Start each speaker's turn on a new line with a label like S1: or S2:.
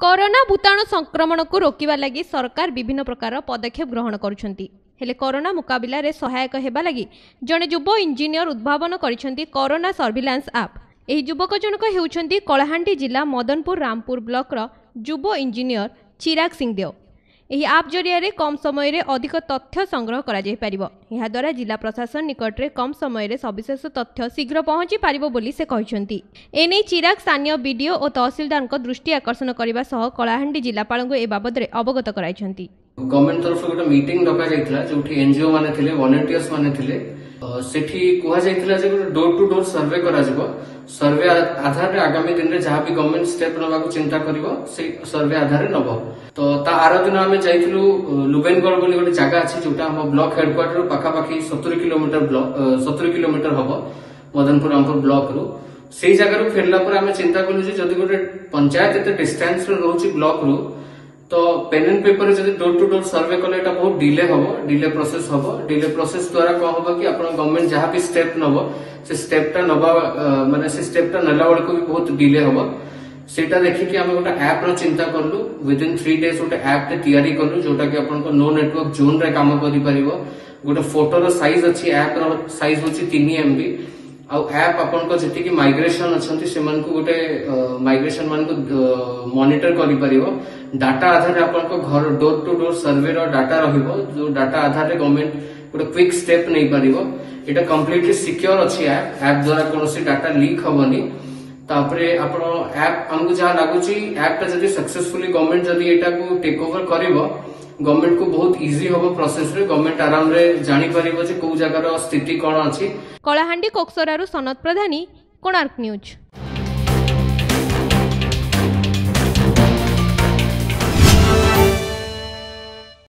S1: Corona भूताणु संक्रमण को रोकवा लगी सरकार विभिन्न प्रकार पदक्षेप ग्रहण करुछंती। हेले कोरोना मुकाबला रे सहायक हेबा लगी जने युव इंजीनियर उद्भावन करिसेंती कोरोना सर्विलांस ऐप। एही युवक जनक हेउछंती कलाहांडी जिला मदनपुर रामपुर ब्लॉक रो युव इंजीनियर चिराग सिंहदेव। एही ऐप जरिया रे कम समय रे अधिक तथ्य संग्रह करा जाय परिबो। एहा द्वारा जिला प्रशासन निकट रे कम समय रे सविशेष तथ्य शीघ्र पहुंची परिबो बोली से कहिसेंती। एने चिराग स्थानीय बीडीओ और तहसीलदार को दृष्टि आकर्षण करबा सह कलाहांडी जिलापाल को ए बाबद रे अवगत कराइछंती।
S2: गवर्नमेंट तरफ गोटे मीटिंग डका जायतिला जोठी एनजीओ माने थिले वॉलंटियर्स माने थिले सेठी कुहा जायतिला जे डोर टू डोर सर्वे करा जिवो। सर्वे आधार रे आगामी दिन रे जहां भी गवर्नमेंट स्टेप नबा को चिंता करिवो से सर्वे आधार रे नबो। तो ता आरो दिन आमे जाइथिलु लुबेनगढ़ बोली गोटे जगह अछि जोटा हम ब्लॉक हेडक्वार्टर पाखा पाखी 70 किलोमीटर हबो मदनपुर रामपुर ब्लॉक रु। सेही जगह रु फेरला पर आमे चिंता कलु जे जदी गोटे पंचायत एते डिस्टेंस रे रहउची ब्लॉक रु तो पेन एंड पेपर जब डोर टू डोर सर्वे कले बहुत डिले हम डिले प्रोसेस हम डिले प्रोसेस द्वारा कौन हम कि गवर्नमेंट जहाँ भी स्टेप नब से स्टेपटा नवा माने से स्टेपटा नेला बेल को भी बहुत डिले हम सेटा देखिकी आम गोटे ऐप रो चिंता कलु विदिन 3 डेज गोटे ऐप टे तैयारी कलु जोटा कि आपन को नो नेटवर्क जोन रे काम करि परिबो। गोटे फोटो रो साइज अछि ऐप रो साइज होछि 3 MB आउ ऐप आपन को जति कि माइग्रेशन अछंती सेमान को गोटे माइग्रेशन मान को मॉनिटर करि परिबो। डाटा आधार रे आपन को घर door to door survey raw data रहिबो जो डाटा आधार रे गवर्नमेंट गोटे क्विक स्टेप नै परिबो। एटा कंप्लीटली सिक्योर अछि ऐप द्वारा कोनोसी डाटा लीक हबनी। तापरे आपण ऐप हमकु जहा लागुची ऐप ता जदी सक्सेसफुली गवर्नमेंट जदी एटा को टेक ओवर करिवो गवर्नमेंट को बहुत इजी होबो प्रोसेस रे गवर्नमेंट आराम रे जानि परिबो जे को जगह रो स्थिति कोन अछि।
S1: कलाहांडी कोक्सरारु सनत प्रधानी कोणार्क न्यूज।